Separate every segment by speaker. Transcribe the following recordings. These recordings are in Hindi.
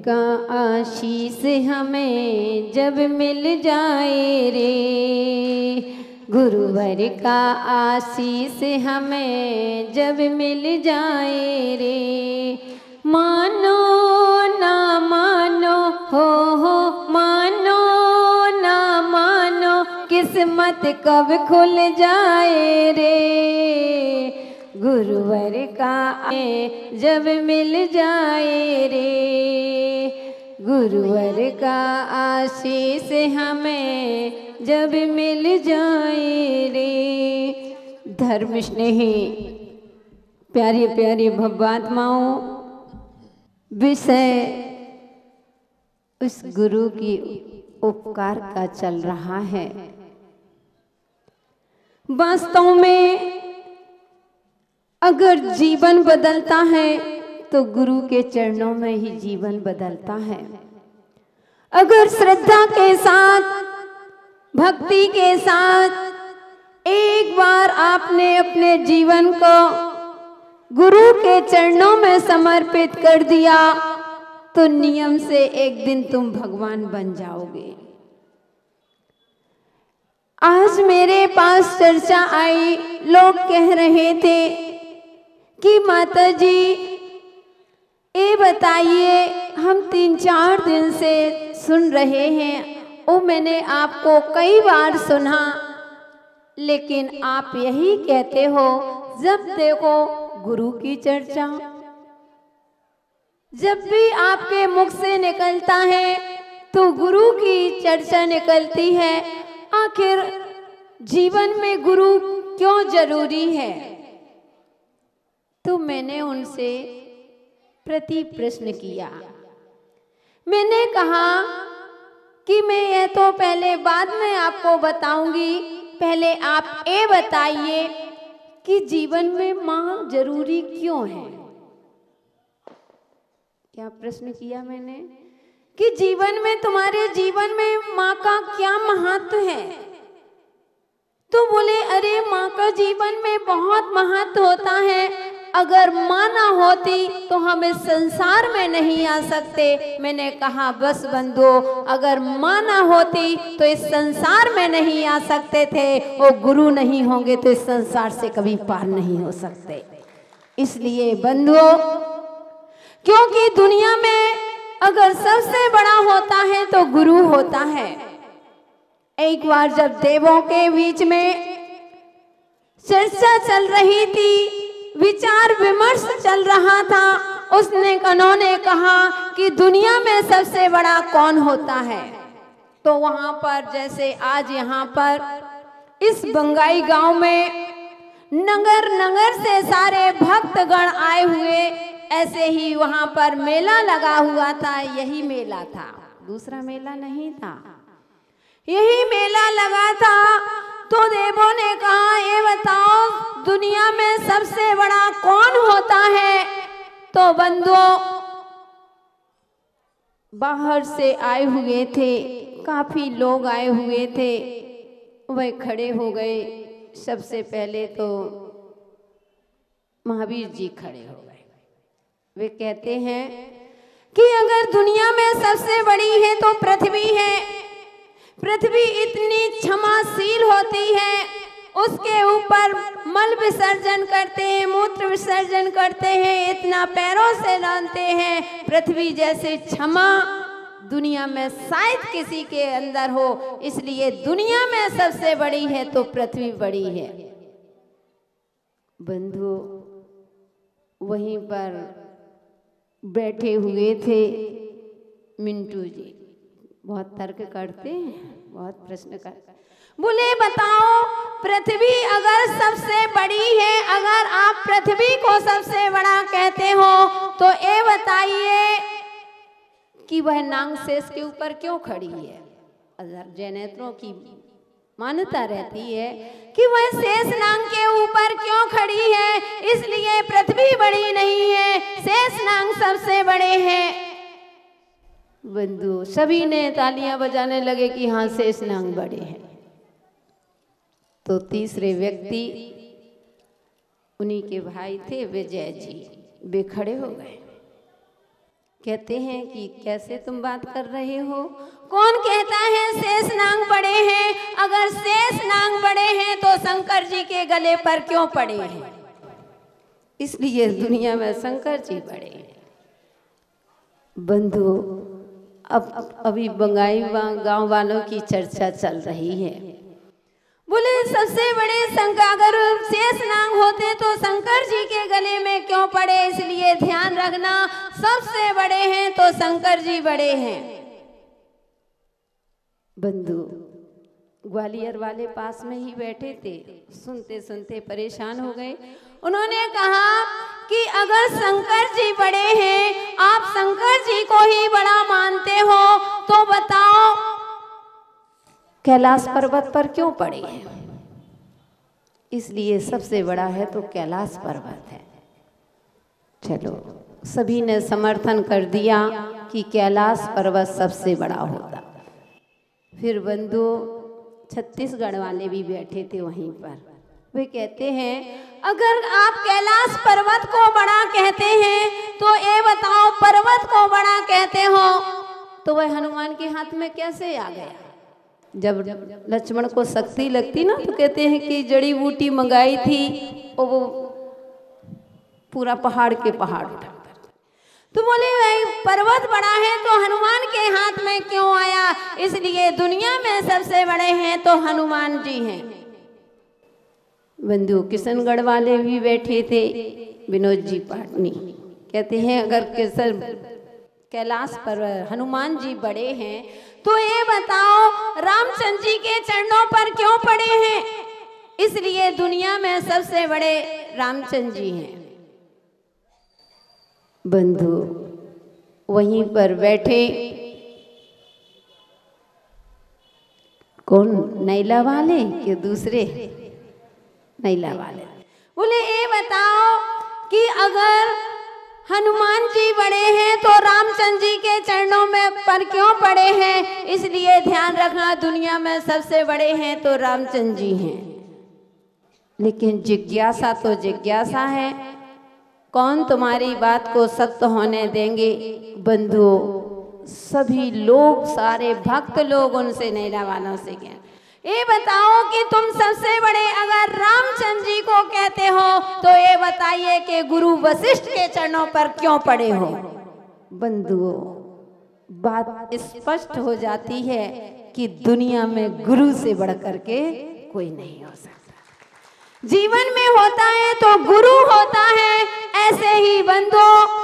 Speaker 1: का आशीष हमें जब मिल जाए रे, गुरुवर का आशीष हमें जब मिल जाए रे, मानो ना मानो हो मानो ना मानो किस्मत कब खुल जाए रे, गुरुवर का जब मिल जाए रे, गुरुवर का आशीष हमें जब मिल जाए रे। धर्म स्नेही प्यारी प्यारी भव्यात्माओं, विषय उस गुरु की उपकार का चल रहा है। वास्तव में अगर जीवन बदलता है तो गुरु के चरणों में ही जीवन बदलता है। अगर श्रद्धा के साथ, भक्ति के साथ एक बार आपने अपने जीवन को गुरु के चरणों में समर्पित कर दिया तो नियम से एक दिन तुम भगवान बन जाओगे। आज मेरे पास चर्चा आई, लोग कह रहे थे कि माता जी ये बताइए, हम 3-4 दिन से सुन रहे हैं, वो मैंने आपको कई बार सुना, लेकिन आप यही कहते हो जब देखो गुरु की चर्चा। जब भी आपके मुख से निकलता है तो गुरु की चर्चा निकलती है। आखिर जीवन में गुरु क्यों जरूरी है? तो मैंने उनसे प्रति प्रश्न किया। मैंने कहा कि मैं ये तो पहले बाद में आपको बताऊंगी, पहले आप ये बताइए कि जीवन में माँ जरूरी क्यों है। क्या प्रश्न किया मैंने कि जीवन में, तुम्हारे जीवन में माँ का क्या महत्व है? तो बोले अरे माँ का जीवन में बहुत महत्व होता है, अगर माँ ना होती तो हम इस संसार में नहीं आ सकते। मैंने कहा बस बंधुओं, अगर माँ ना होती तो इस संसार में नहीं आ सकते थे, और गुरु नहीं होंगे तो इस संसार से कभी पार नहीं हो सकते। इसलिए बंधुओं, क्योंकि दुनिया में अगर सबसे बड़ा होता है तो गुरु होता है। एक बार जब देवों के बीच में चर्चा चल रही थी, विचार विमर्श चल रहा था, उन्होंने कहा कि दुनिया में सबसे बड़ा कौन होता है। तो वहां पर जैसे आज यहाँ पर इस बंगाई गांव में नगर नगर से सारे भक्तगण आए हुए, ऐसे ही वहां पर मेला लगा हुआ था। यही मेला था, दूसरा मेला नहीं था, यही मेला लगा था। तो देवों ने कहा ये बताओ दुनिया में सबसे बड़ा कौन होता है। तो बंधुओं, बाहर से आए हुए थे, काफी लोग आए हुए थे, वह खड़े हो गए। सबसे पहले तो महावीर जी खड़े हो गए। वे कहते हैं कि अगर दुनिया में सबसे बड़ी है तो पृथ्वी है। पृथ्वी इतनी क्षमाशील होती है, उसके ऊपर मल विसर्जन करते हैं, मूत्र विसर्जन करते हैं, इतना पैरों से डालते हैं। पृथ्वी जैसे क्षमा दुनिया में शायद किसी के अंदर हो, इसलिए दुनिया में सबसे बड़ी है तो पृथ्वी बड़ी है। बंधु वहीं पर बैठे हुए थे मिंटू जी, बहुत तर्क करते हैं, बहुत प्रश्न करते। बोले बताओ पृथ्वी अगर सबसे बड़ी है, अगर आप पृथ्वी को सबसे बड़ा कहते हो तो ये बताइए कि वह नाग शेष के ऊपर क्यों खड़ी है। जैनेत्रों की मान्यता रहती है कि वह शेष नाग के ऊपर क्यों खड़ी है, इसलिए पृथ्वी बड़ी नहीं है, शेष नाग सबसे बड़े हैं। बंधु सभी ने तालियां बजाने लगे कि हाँ शेष नाग बड़े हैं। तो तीसरे व्यक्ति उन्हीं के भाई थे विजय जी, वे खड़े हो गए कहते हैं कि कैसे तुम बात कर रहे हो? कौन कहता है शेष नाग बड़े हैं? अगर शेष नाग बड़े हैं तो शंकर जी के गले पर क्यों पड़े हैं? इसलिए दुनिया में शंकर जी बड़े हैं। बंधु, अब अभी बंगाई गांव वालों की चर्चा चल रही है। बोले सबसे बड़े शंकर अगर शेष नाग होते तो शंकर जी के गले में क्यों पड़े? इसलिए ध्यान रखना, सबसे बड़े हैं तो शंकर जी बड़े हैं। बंधु, ग्वालियर वाले पास में ही बैठे थे, सुनते सुनते परेशान हो गए। उन्होंने कहा कि अगर शंकर जी बड़े हैं, आप शंकर जी को ही बड़ा मानते हो, तो बताओ कैलाश पर्वत पर क्यों पड़े हैं? इसलिए सबसे बड़ा है तो कैलाश पर्वत है। चलो, सभी ने समर्थन कर दिया कि कैलाश पर्वत सबसे बड़ा होता। फिर बंधु, छत्तीसगढ़ वाले भी बैठे थे वहीं पर। वे कहते हैं अगर आप कैलाश पर्वत को बड़ा कहते हैं तो ये बताओ पर्वत को बड़ा कहते हो तो वह हनुमान के हाथ में कैसे आ गया? जब लक्ष्मण को शक्ति लगती ना तो कहते हैं कि जड़ी बूटी मंगाई थी और वो पूरा पहाड़ के पहाड़ उठा। तो बोले भाई पर्वत बड़ा है तो हनुमान के हाथ में क्यों आया? इसलिए दुनिया में सबसे बड़े हैं तो हनुमान जी हैं। बंधु, किशनगढ़ वाले भी बैठे थे, विनोद जी पाटनी कहते हैं अगर कैलाश पर हनुमान जी बड़े हैं तो ये बताओ रामचंद्र जी के चरणों पर क्यों पड़े हैं? इसलिए दुनिया में सबसे बड़े रामचंद्र जी हैं। बंधु, वहीं पर बैठे कौन, नैला वाले कि दूसरे? नैला वाले बोले ये बताओ कि अगर हनुमान जी बड़े हैं तो रामचंद्र जी के चरणों में पर क्यों पड़े हैं? इसलिए ध्यान रखना, दुनिया में सबसे बड़े हैं तो रामचंद्र जी हैं। लेकिन जिज्ञासा तो जिज्ञासा है, कौन तुम्हारी बात को सत्य होने देंगे? बंधु, सभी लोग, सारे भक्त लोग उनसे, नैना वालों से क्या ये बताओ कि तुम सबसे बड़े अगर रामचंद्र जी को कहते हो तो ये बताइए कि गुरु वशिष्ठ के चरणों पर क्यों पड़े हो? बंधुओं, बात स्पष्ट हो जाती है कि दुनिया में गुरु से बढ़कर के कोई नहीं हो सकता। जीवन में होता है तो गुरु होता है। ऐसे ही बंधुओं,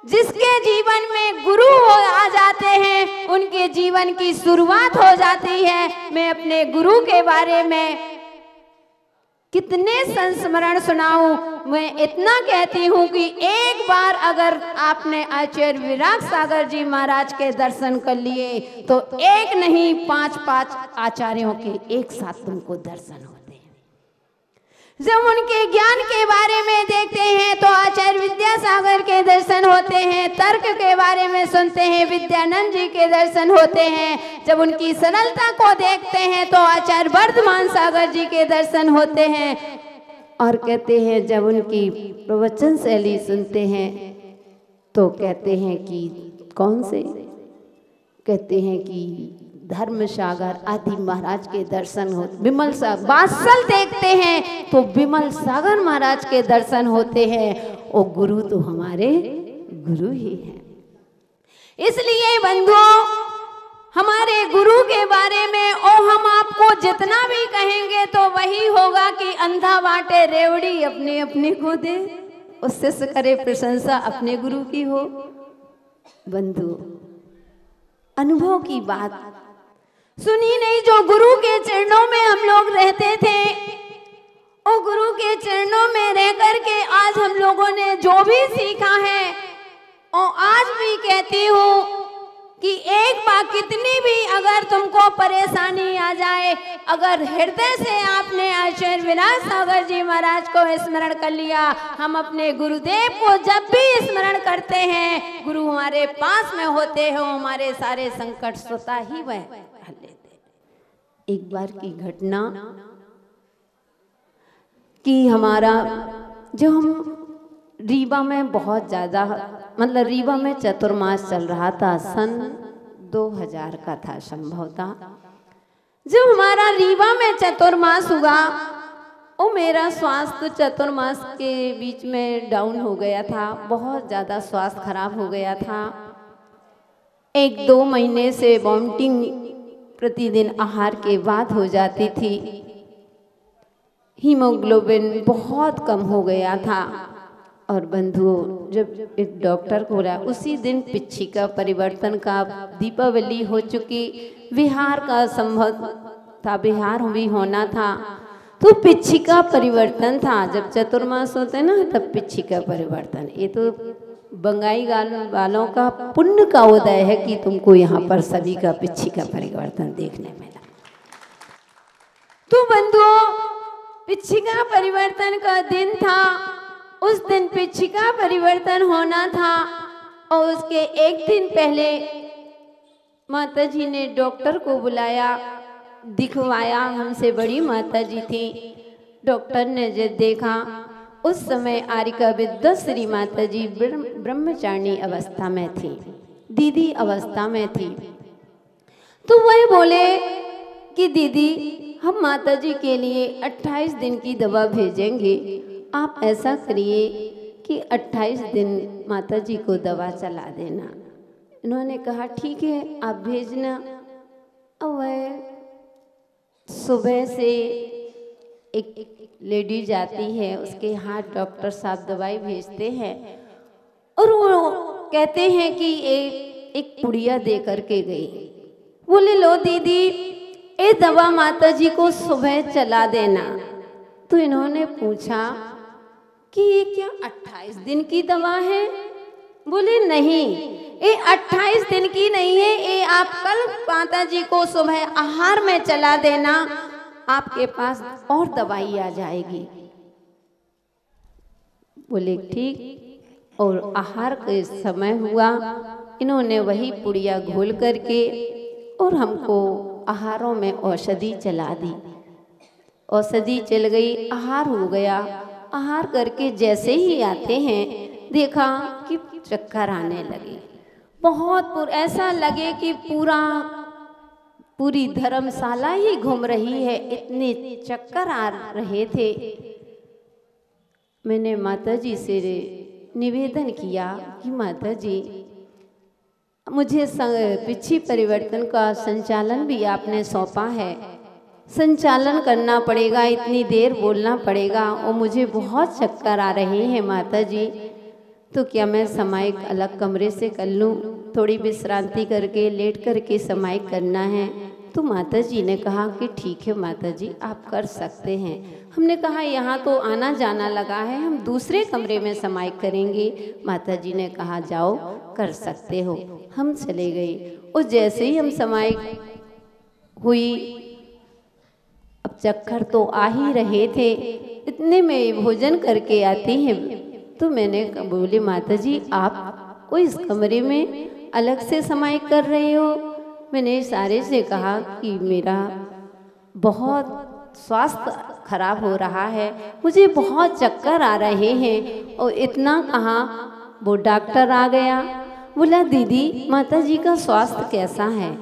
Speaker 1: जिसके जीवन में गुरु आ जाते हैं उनके जीवन की शुरुआत हो जाती है। मैं अपने गुरु के बारे में कितने संस्मरण सुनाऊं? मैं इतना कहती हूँ कि एक बार अगर आपने आचार्य विराग सागर जी महाराज के दर्शन कर लिए तो एक नहीं 5-5 आचार्यों के एक साथ तुमको दर्शन होते हैं। जब उनके ज्ञान के बारे में देखते हैं तो आचार्य विद्यासागर के दर्शन होते हैं, तर्क के बारे में सुनते हैं विद्यानंद जी के दर्शन होते हैं। जब उनकी सरलता को देखते हैं तो आचार्य वर्धमान सागर जी के दर्शन होते हैं। और कहते हैं जब उनकी प्रवचन शैली सुनते हैं तो कहते हैं कि कौन से, कहते हैं कि धर्म सागर आदि महाराज के दर्शन हो, विमल सागर वात्सल देखते हैं तो विमल सागर महाराज के दर्शन होते हैं। और गुरु तो हमारे गुरु ही हैं। इसलिए बंधुओं, हमारे गुरु के बारे में और हम आपको जितना भी कहेंगे तो वही होगा कि अंधा बाटे रेवड़ी अपने अपने को दे, उससे से करे प्रशंसा अपने गुरु की हो। बंधु, अनुभव की बात सुनी नहीं, जो गुरु के चरणों में हम लोग रहते थे और गुरु के चरणों में रह करके आज हम लोगों ने जो भी सीखा है और आज भी कहती हूँ कि एक बार कितनी भी अगर तुमको परेशानी आ जाए, अगर हृदय से आपने आचार्य विराग सागर जी महाराज को स्मरण कर लिया, हम अपने गुरुदेव को जब भी स्मरण करते हैं गुरु हमारे पास में होते हैं, हमारे सारे संकट स्वतः ही वह हल लेते। एक बार की घटना कि हमारा जो हम रीवा में बहुत ज़्यादा, मतलब रीवा में चतुर्मास चल रहा था, सन 2000 का था संभवतः। जब हमारा रीवा में चतुर्मास हुआ और मेरा स्वास्थ्य चतुर्मास के बीच में डाउन हो गया था, बहुत ज़्यादा स्वास्थ्य खराब हो गया था। 1-2 महीने से वॉमिटिंग प्रतिदिन आहार के बाद हो जाती थी। हीमोग्लोबिन बहुत कम हो गया था। और बंधुओं, जब एक डॉक्टर को बोला, उसी दिन पिच्छिका परिवर्तन का, दीपावली हो चुकी, विहार का संभव था, विहार भी होना था, तो पिच्छिका परिवर्तन था। जब चतुर्मास होते ना तब पिच्छिका परिवर्तन, ये तो बंगाई वालों का पुण्य का उदय है कि तुमको यहाँ पर सभी का पिच्छिका परिवर्तन देखने मिला। तो बंधुओं, पिच्छिका परिवर्तन का दिन था। उस दिन पिच्छिका परिवर्तन होना था और उसके एक दिन पहले माताजी ने डॉक्टर को बुलाया, दिखवाया। हमसे बड़ी माताजी थी। डॉक्टर ने जब देखा, उस समय आरिका विद्याश्री माताजी ब्रह्मचारिणी अवस्था में थी, दीदी अवस्था में थी। तो वह बोले कि दीदी, हम माताजी के लिए 28 दिन की दवा भेजेंगे, आप ऐसा करिए कि 28 दिन माताजी को दवा चला देना। इन्होंने कहा ठीक है, आप भेजना। और वह सुबह से एक लेडी जाती है, उसके हाथ डॉक्टर साहब दवाई भेजते हैं और वो कहते हैं कि एक पुड़िया दे करके गई। बोले लो दीदी, ये दवा माताजी को सुबह चला देना। तो इन्होंने पूछा कि ये क्या 28 दिन की दवा है? बोले नहीं, ये 28 दिन की नहीं है, ये आप कल माताजी को सुबह आहार में चला देना, आपके पास और दवाई आ जाएगी। बोले ठीक। और आहार के समय हुआ, इन्होंने वही पुड़िया घोल करके और हमको आहारों में औषधि चला दी। औषधि चल गई, आहार हो गया। आहार करके जैसे ही आते हैं, देखा कि चक्कर आने लगे। बहुत ऐसा लगे कि पूरी धर्मशाला ही घूम रही है, इतने चक्कर आ रहे थे। मैंने माताजी से निवेदन किया कि माताजी, मुझे पिच्छी परिवर्तन का संचालन भी आपने सौंपा है, संचालन करना पड़ेगा, इतनी देर बोलना पड़ेगा और मुझे बहुत चक्कर आ रहे हैं माताजी, तो क्या मैं समाइक अलग कमरे से कर लूँ? थोड़ी विश्रांति करके लेट करके समाइक करना है। तो माताजी ने कहा कि ठीक है माताजी, आप कर सकते हैं। हमने कहा यहाँ तो आना जाना लगा है, हम दूसरे कमरे में समाइक करेंगे। माताजी ने कहा जाओ, कर सकते हो। हम चले गए और जैसे ही हम समाइक हुई, अब चक्कर तो आ ही रहे थे, इतने में भोजन करके आती हैं। तो मैंने बोली माताजी, आप इस कमरे में अलग से समाइक कर रहे हो? मैंने सारे से कहा कि मेरा बहुत स्वास्थ्य खराब हो रहा है, मुझे बहुत चक्कर आ रहे हैं। और इतना कहा, वो डॉक्टर आ गया। बोला दीदी, माताजी का स्वास्थ्य कैसा है?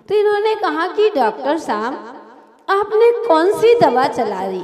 Speaker 1: तो इन्होंने कहा कि डॉक्टर साहब, आपने कौन सी दवा चला दी,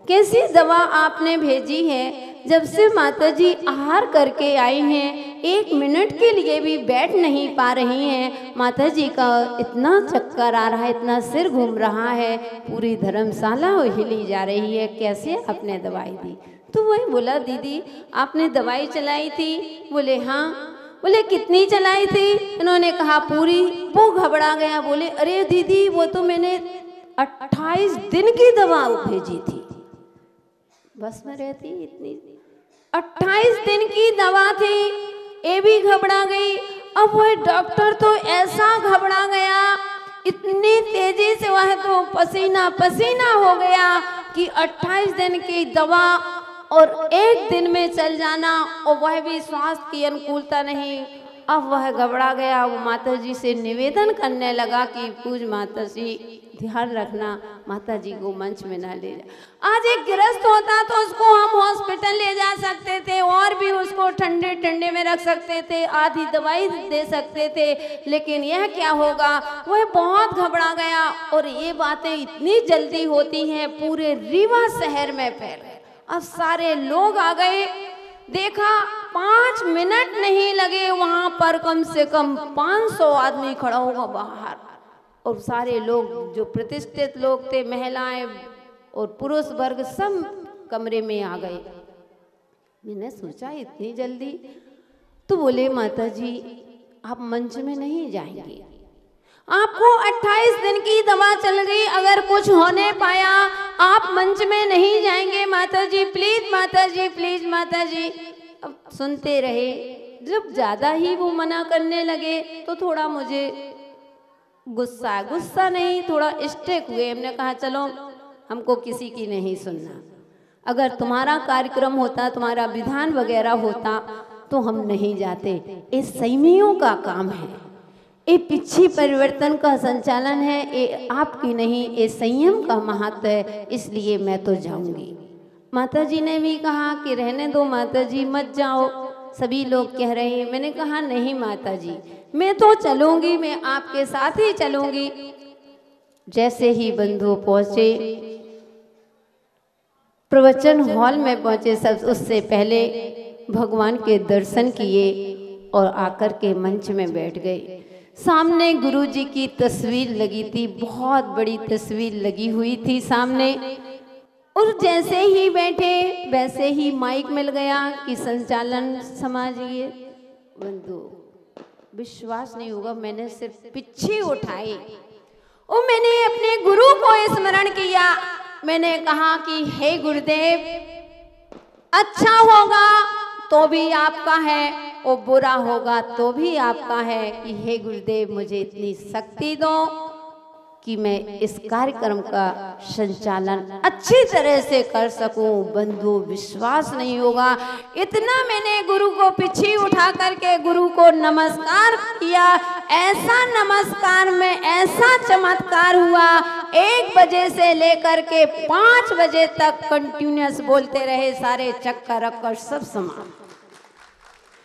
Speaker 1: कैसी दवा आपने भेजी है? जब से माताजी आहार करके आई हैं, 1 मिनट के लिए भी बैठ नहीं पा रही हैं। माताजी का इतना चक्कर आ रहा है, इतना सिर घूम रहा है, पूरी धर्मशाला हिली जा रही है, कैसे आपने दवाई दी? तो वही बोला दीदी, आपने दवाई चलाई थी? बोले हाँ। बोले कितनी चलाई थी? इन्होंने कहा पूरी। वो घबरा गया, बोले अरे दीदी, वो तो मैंने 28 दिन की दवा भेजी थी, बस में रहती इतनी। 28 दिन की दवा थी, ये भी घबरा गई। अब वह डॉक्टर तो ऐसा घबरा गया, इतनी तेजी से वह तो पसीना पसीना हो गया कि 28 दिन की दवा और 1 दिन में चल जाना, और वह भी स्वास्थ्य की अनुकूलता नहीं। अब वह घबरा गया, वो माताजी से निवेदन करने लगा कि पूज माताजी, ध्यान रखना, माताजी को मंच में ना ले जा। आज एक गृहस्थ होता तो उसको हम हॉस्पिटल ले जा सकते थे और भी उसको ठंडे ठंडे में रख सकते थे, आधी दवाई दे सकते थे, लेकिन यह क्या होगा, वह बहुत घबरा गया। और ये बातें इतनी जल्दी होती हैं, पूरे रीवा शहर में फैल गए। अब सारे लोग आ गए, देखा 5 मिनट नहीं लगे, वहां पर कम से कम 500 आदमी खड़ा होगा बाहर। और सारे लोग जो प्रतिष्ठित लोग थे, महिलाएं और पुरुष वर्ग, सब कमरे में आ गए। मैंने सोचा इतनी जल्दी, तो बोले माता जी आप मंच में नहीं जाएंगे, आपको 28 दिन की दवा चल रही, अगर कुछ होने पाया आप मंच में नहीं जाएंगे माता जी, प्लीज माता जी, प्लीज माता जी। अब सुनते रहे। जब ज्यादा ही वो मना करने लगे तो थोड़ा मुझे गुस्सा नहीं, थोड़ा स्टेक हुए। हमने कहा चलो हमको किसी की नहीं सुनना, अगर तुम्हारा कार्यक्रम होता, तुम्हारा विधान वगैरह होता तो हम नहीं जाते। ये संयमियों का काम है, ये पिछी परिवर्तन का संचालन है, ये आपकी नहीं, ये संयम का महत्व है, इसलिए मैं तो जाऊंगी। माता जी ने भी कहा कि रहने दो माता जी, मत जाओ, सभी लोग कह रहे हैं। मैंने कहा नहीं माता जी, मैं तो चलूंगी, मैं आपके साथ ही चलूंगी। जैसे ही बंधु पहुंचे, प्रवचन हॉल में पहुंचे, सब उससे पहले भगवान के दर्शन किए और आकर के मंच में बैठ गए। सामने गुरु जी की तस्वीर लगी थी, बहुत बड़ी तस्वीर लगी हुई थी सामने। और जैसे ही बैठे वैसे ही माइक मिल गया कि संचालन समाजिए। बंधु विश्वास नहीं होगा, मैंने सिर्फ पीछे उठाए और मैंने अपने गुरु को स्मरण किया। मैंने कहा कि हे गुरुदेव, अच्छा होगा तो भी आपका है और बुरा होगा तो भी आपका है, कि हे गुरुदेव मुझे इतनी शक्ति दो कि मैं इस कार्यक्रम का संचालन अच्छी तरह से कर सकूं। बंधु विश्वास नहीं होगा, इतना मैंने गुरु को पीछे उठा करके गुरु को नमस्कार किया। ऐसा नमस्कार में ऐसा चमत्कार हुआ, 1 बजे से लेकर के 5 बजे तक कंटिन्यूअस बोलते रहे, सारे चक्कर अक्कर सब समाप्त,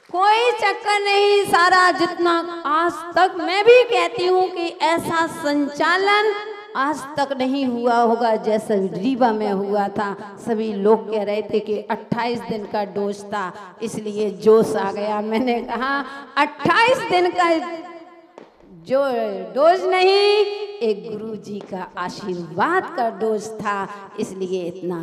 Speaker 1: कोई चक्कर नहीं। सारा जितना आज तक, मैं भी कहती हूँ कि ऐसा संचालन आज तक नहीं हुआ होगा जैसा रीवा में हुआ था। सभी लोग कह रहे थे कि 28 दिन का डोज था, इसलिए जोश आ गया। मैंने कहा 28 दिन का जो डोज नहीं, एक गुरु जी का आशीर्वाद का डोज था, इसलिए इतना